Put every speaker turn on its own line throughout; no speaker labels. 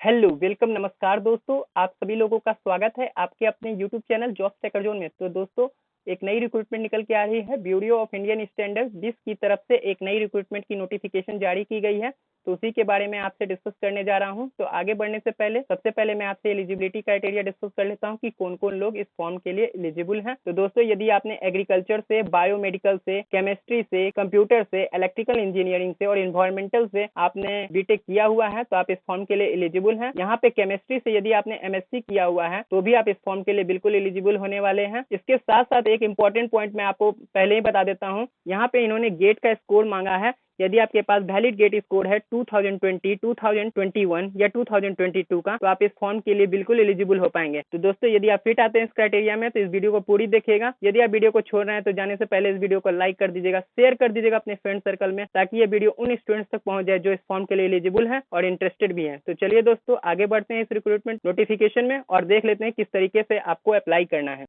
Hello, welcome, नमस्कार दोस्तों। आप सभी लोगों का स्वागत है आपके अपने YouTube channel jobs taker zone में। तो दोस्तों, एक नई रिक्रूटमेंट निकल के आ रही है। Bureau of Indian standards BIS की तरफ से एक नई रिक्रूटमेंट की नोटिफिकेशन जारी की गई है। तो उसी के बारे में आपसे डिस्कस करने जा रहा हूं। तो आगे बढ़ने से पहले सबसे पहले मैं आपसे एलिजिबिलिटी क्राइटेरिया डिस्कस कर लेता हूं कि कौन-कौन लोग इस फॉर्म के लिए एलिजिबल हैं। तो दोस्तों, यदि आपने एग्रीकल्चर से, बायोमेडिकल से, केमिस्ट्री से, कंप्यूटर से, इलेक्ट्रिकल इंजीनियरिंग से और इन्वायरमेंटल से आपने बीटेक किया हुआ है तो आप इस फॉर्म के लिए एलिजिबल हैं। यहाँ पे केमिस्ट्री से यदि आपने MSc किया हुआ है तो भी आप इस फॉर्म के लिए बिल्कुल एलिजिबल होने वाले हैं। इसके साथ साथ एक इंपॉर्टेंट पॉइंट मैं आपको पहले ही बता देता हूँ। यहाँ पे इन्होंने गेट का स्कोर मांगा है। यदि आपके पास वैलिड गेट स्कोर है 2020, 2021 या 2022 का, तो आप इस फॉर्म के लिए बिल्कुल एलिजिबल हो पाएंगे। तो दोस्तों, यदि आप फिट आते हैं इस क्राइटेरिया में तो इस वीडियो को पूरी देखिएगा। यदि आप वीडियो को छोड़ रहे हैं तो जाने से पहले इस वीडियो को लाइक कर दीजिएगा, शेयर कर दीजिएगा अपने फ्रेंड सर्कल में, ताकि ये वीडियो उन स्टूडेंट्स तक पहुंच जाए जो इस फॉर्म के लिए एलिजिबल है और इंटरेस्टेड भी है। तो चलिए दोस्तों, आगे बढ़ते हैं इस रिक्रूटमेंट नोटिफिकेशन में और देख लेते हैं किस तरीके से आपको अप्लाई करना है।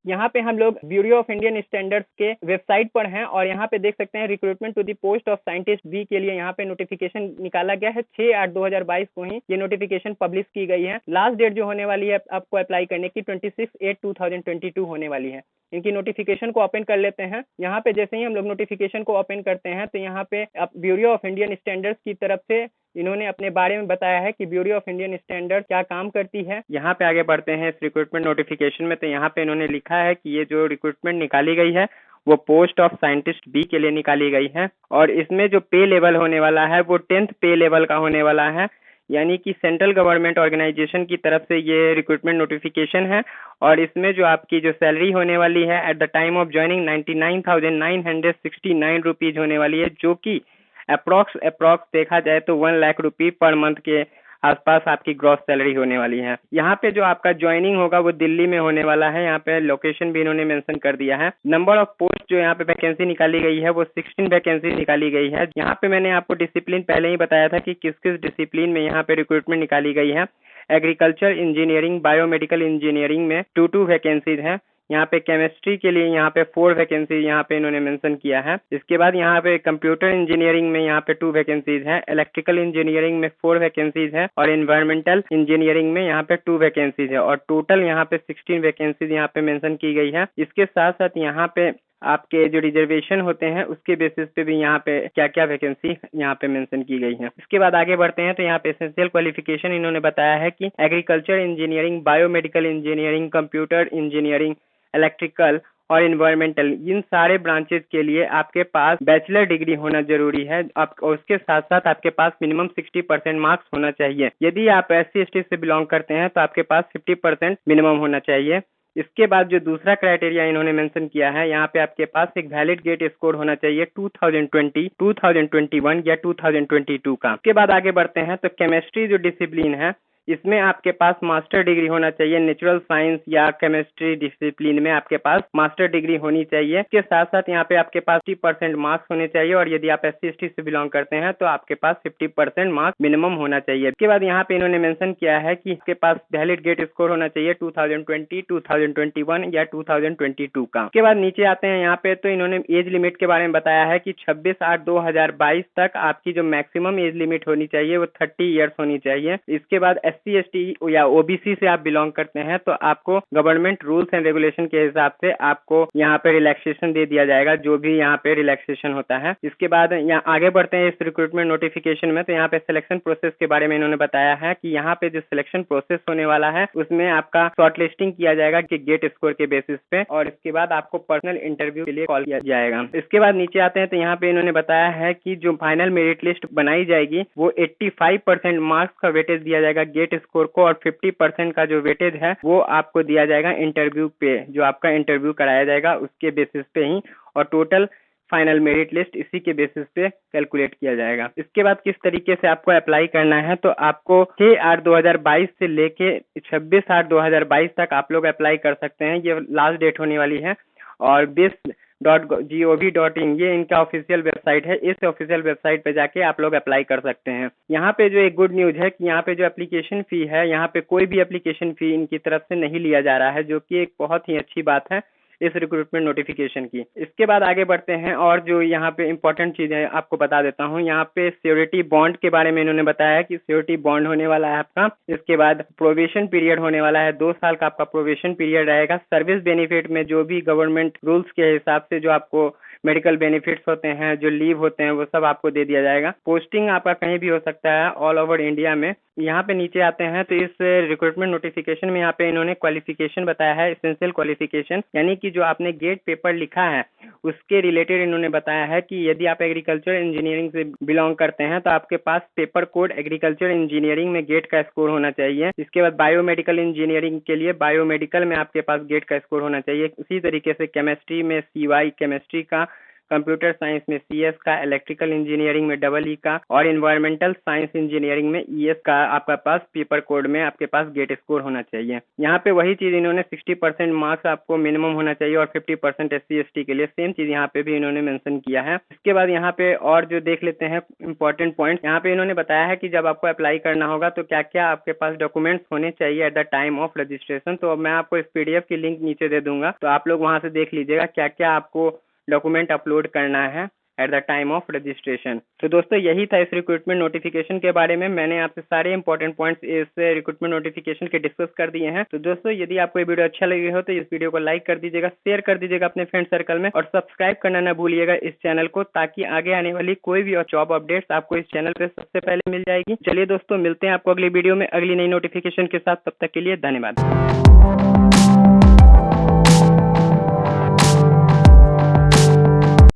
यहाँ पे हम लोग ब्यूरो ऑफ इंडियन स्टैंडर्ड्स के वेबसाइट पर हैं और यहाँ पे देख सकते हैं recruitment to the post of scientist B के लिए यहाँ पे नोटिफिकेशन निकाला गया है। 6/8/2022 को ही ये नोटिफिकेशन पब्लिश की गई है। लास्ट डेट जो होने वाली है आपको अप्लाई करने की 26/8/2022 होने वाली है। इनकी नोटिफिकेशन को ओपन कर लेते हैं। यहाँ पे जैसे ही हम लोग नोटिफिकेशन को ओपन करते हैं तो यहाँ पे ब्यूरो ऑफ इंडियन स्टैंडर्ड्स की तरफ से इन्होंने अपने बारे में बताया है कि ब्यूरो ऑफ इंडियन स्टैंडर्ड क्या काम करती है। यहाँ पे आगे बढ़ते हैं इस रिक्रूटमेंट नोटिफिकेशन में। तो यहाँ पे इन्होंने लिखा है कि ये जो रिक्रूटमेंट निकाली गई है वो पोस्ट ऑफ साइंटिस्ट बी के लिए निकाली गई है और इसमें जो पे लेवल होने वाला है वो 10th पे लेवल का होने वाला है। यानी कि सेंट्रल गवर्नमेंट ऑर्गेनाइजेशन की तरफ से ये रिक्रूटमेंट नोटिफिकेशन है और इसमें जो आपकी जो सैलरी होने वाली है at the time of joining 99,969 rupees होने वाली है, जो कि अप्रोक्स देखा जाए तो 1 लाख रुपये पर मंथ के आसपास आपकी ग्रॉस सैलरी होने वाली है। यहाँ पे जो आपका ज्वाइनिंग होगा वो दिल्ली में होने वाला है। यहाँ पे लोकेशन भी इन्होंने मेंशन कर दिया है। नंबर ऑफ पोस्ट जो यहाँ पे वैकेंसी निकाली गई है वो 16 वैकेंसी निकाली गई है। यहाँ पे मैंने आपको डिसिप्लिन पहले ही बताया था कि किस किस डिसिप्लिन में यहाँ पे रिक्रूटमेंट निकाली गई है। एग्रीकल्चर इंजीनियरिंग, बायोमेडिकल इंजीनियरिंग में 2 वैकेंसीज हैं। यहाँ पे केमिस्ट्री के लिए यहाँ पे 4 वैकेंसी यहाँ पे इन्होंने मेंशन किया है। इसके बाद यहाँ पे कंप्यूटर इंजीनियरिंग में यहाँ पे 2 वैकेंसीज हैं, इलेक्ट्रिकल इंजीनियरिंग में 4 वैकेंसीज हैं और एनवायरमेंटल इंजीनियरिंग में यहाँ पे 2 वैकेंसीज है और टोटल यहाँ पे 16 वैकेंसीज यहाँ पे मेंशन की गई है। इसके साथ साथ यहाँ पे आपके जो रिजर्वेशन होते हैं उसके बेसिस पे भी यहाँ पे क्या क्या वैकेंसी यहाँ पे मेंशन की गई है। इसके बाद आगे बढ़ते हैं तो यहाँ पे एसेंशियल क्वालिफिकेशन इन्होंने बताया है कि agriculture engineering, biomedical engineering, computer engineering, electrical और इन्वायरमेंटल, इन सारे ब्रांचेज के लिए आपके पास बैचलर डिग्री होना जरूरी है। आप उसके साथ साथ आपके पास मिनिमम 60% मार्क्स होना चाहिए। यदि आप SC/ST से बिलोंग करते हैं तो आपके पास 50% मिनिमम होना चाहिए। इसके बाद जो दूसरा क्राइटेरिया इन्होंने मेंशन किया है, यहाँ पे आपके पास एक वैलिड गेट स्कोर होना चाहिए 2020, 2021 या 2022 का। इसके बाद आगे बढ़ते हैं तो केमिस्ट्री जो डिसिप्लिन है इसमें आपके पास मास्टर डिग्री होना चाहिए। नेचुरल साइंस या केमिस्ट्री डिसिप्लिन में आपके पास मास्टर डिग्री होनी चाहिए। इसके साथ साथ यहाँ पे आपके पास 50% मार्क्स होने चाहिए और यदि आप SC/ST से बिलोंग करते हैं तो आपके पास 50% मार्क्स मिनिमम होना चाहिए। इसके बाद यहाँ पे इन्होंने मेंशन किया है कि इसके पास वैलिड गेट स्कोर होना चाहिए 2020, 2021 या 2022 का। इसके बाद नीचे आते हैं यहाँ पे तो इन्होंने एज लिमिट के बारे में बताया है कि 26/8/2022 तक आपकी जो मैक्सिमम एज लिमिट होनी चाहिए वो 30 ईयर्स होनी चाहिए। इसके बाद SC/ST या OBC से आप बिलोंग करते हैं तो आपको गवर्नमेंट रूल्स एंड रेगुलेशन के हिसाब से आपको यहाँ पे रिलैक्सेशन दे दिया जाएगा, जो भी यहाँ पे रिलैक्सेशन होता है। इसके बाद यहाँ आगे बढ़ते हैं इस रिक्रूटमेंट नोटिफिकेशन में तो यहाँ पे सिलेक्शन प्रोसेस के बारे में इन्होंने बताया है कि यहाँ पे जो सिलेक्शन प्रोसेस होने वाला है उसमें आपका शॉर्ट लिस्टिंग किया जाएगा कि गेट स्कोर के बेसिस पे और इसके बाद आपको पर्सनल इंटरव्यू के लिए कॉल किया जाएगा। इसके बाद नीचे आते हैं तो यहाँ पे इन्होंने बताया है कि जो फाइनल मेरिट लिस्ट बनाई जाएगी वो 85% मार्क्स का वेटेज दिया जाएगा गेट स्कोर को और 50% का जो वेटेज है वो आपको दिया जाएगा इंटरव्यू पे, जो आपका इंटरव्यू कराया जाएगा उसके बेसिस पे ही, और टोटल फाइनल मेरिट लिस्ट इसी के बेसिस पे कैलकुलेट किया जाएगा। इसके बाद किस तरीके से आपको अप्लाई करना है तो आपको 6/8/2022 से लेके 26/8/2022 तक आप लोग अप्लाई कर सकते हैं। ये लास्ट डेट होने वाली है और BIS.gov.in ये इनका ऑफिशियल वेबसाइट है। इस ऑफिशियल वेबसाइट पे जाके आप लोग अप्लाई कर सकते हैं। यहाँ पे जो एक गुड न्यूज है कि यहाँ पे जो एप्लीकेशन फी है, यहाँ पे कोई भी एप्लीकेशन फी इनकी तरफ से नहीं लिया जा रहा है, जो कि एक बहुत ही अच्छी बात है। इस रिक्रूटमेंट नोटिफिकेशन की। इसके बाद आगे बढ़ते हैं और जो यहाँ पे इंपॉर्टेंट चीजें आपको बता देता हूँ। यहाँ पे श्योरिटी बॉन्ड के बारे में इन्होंने बताया कि श्योरिटी बॉन्ड होने वाला है आपका। इसके बाद प्रोबेशन पीरियड होने वाला है, 2 साल का आपका प्रोबेशन पीरियड रहेगा। सर्विस बेनिफिट में जो भी गवर्नमेंट रूल्स के हिसाब से जो आपको मेडिकल बेनिफिट्स होते हैं, जो लीव होते हैं, वो सब आपको दे दिया जाएगा। पोस्टिंग आपका कहीं भी हो सकता है ऑल ओवर इंडिया में। यहाँ पे नीचे आते हैं तो इस रिक्रूटमेंट नोटिफिकेशन में यहाँ पे इन्होंने क्वालिफिकेशन बताया है, एसेंशियल क्वालिफिकेशन, यानी कि जो आपने गेट पेपर लिखा है उसके रिलेटेड इन्होंने बताया है कि यदि आप एग्रीकल्चर इंजीनियरिंग से बिलोंग करते हैं तो आपके पास पेपर कोड एग्रीकल्चर इंजीनियरिंग में गेट का स्कोर होना चाहिए। इसके बाद बायोमेडिकल इंजीनियरिंग के लिए बायोमेडिकल में आपके पास गेट का स्कोर होना चाहिए। उसी तरीके से केमिस्ट्री में CY केमिस्ट्री का, कंप्यूटर साइंस में CS का, इलेक्ट्रिकल इंजीनियरिंग में EE का और एनवायरमेंटल साइंस इंजीनियरिंग में ES का आपका पास पेपर कोड में आपके पास गेट स्कोर होना चाहिए। यहाँ पे वही चीज इन्होंने 60% मार्क्स आपको मिनिमम होना चाहिए और 50% SC ST के लिए सेम चीज यहाँ पे भी इन्होंने मेंशन किया है। इसके बाद यहाँ पे और जो देख लेते हैं इंपॉर्टेंट पॉइंट, यहाँ पे इन्होंने बताया है कि जब आपको अप्लाई करना होगा तो क्या क्या आपके पास डॉक्यूमेंट्स होने चाहिए at the time of registration. तो मैं आपको इस PDF की लिंक नीचे दे दूंगा, तो आप लोग वहां से देख लीजिएगा क्या क्या आपको डॉक्यूमेंट अपलोड करना है at the time of registration. तो दोस्तों यही था इस रिक्रूटमेंट नोटिफिकेशन के बारे में। मैंने आपसे सारे इंपॉर्टेंट पॉइंट्स इस रिक्रूटमेंट नोटिफिकेशन के डिस्कस कर दिए हैं। तो दोस्तों यदि आपको ये वीडियो अच्छा लगी हो तो इस वीडियो को लाइक कर दीजिएगा, शेयर कर दीजिएगा अपने फ्रेंड सर्कल में और सब्सक्राइब करना ना भूलिएगा इस चैनल को, ताकि आगे आने वाली कोई भी जॉब अपडेट्स आपको इस चैनल पे सबसे पहले मिल जाएगी। चलिए दोस्तों, मिलते हैं आपको अगली वीडियो में अगली नई नोटिफिकेशन के साथ। तब तक के लिए धन्यवाद।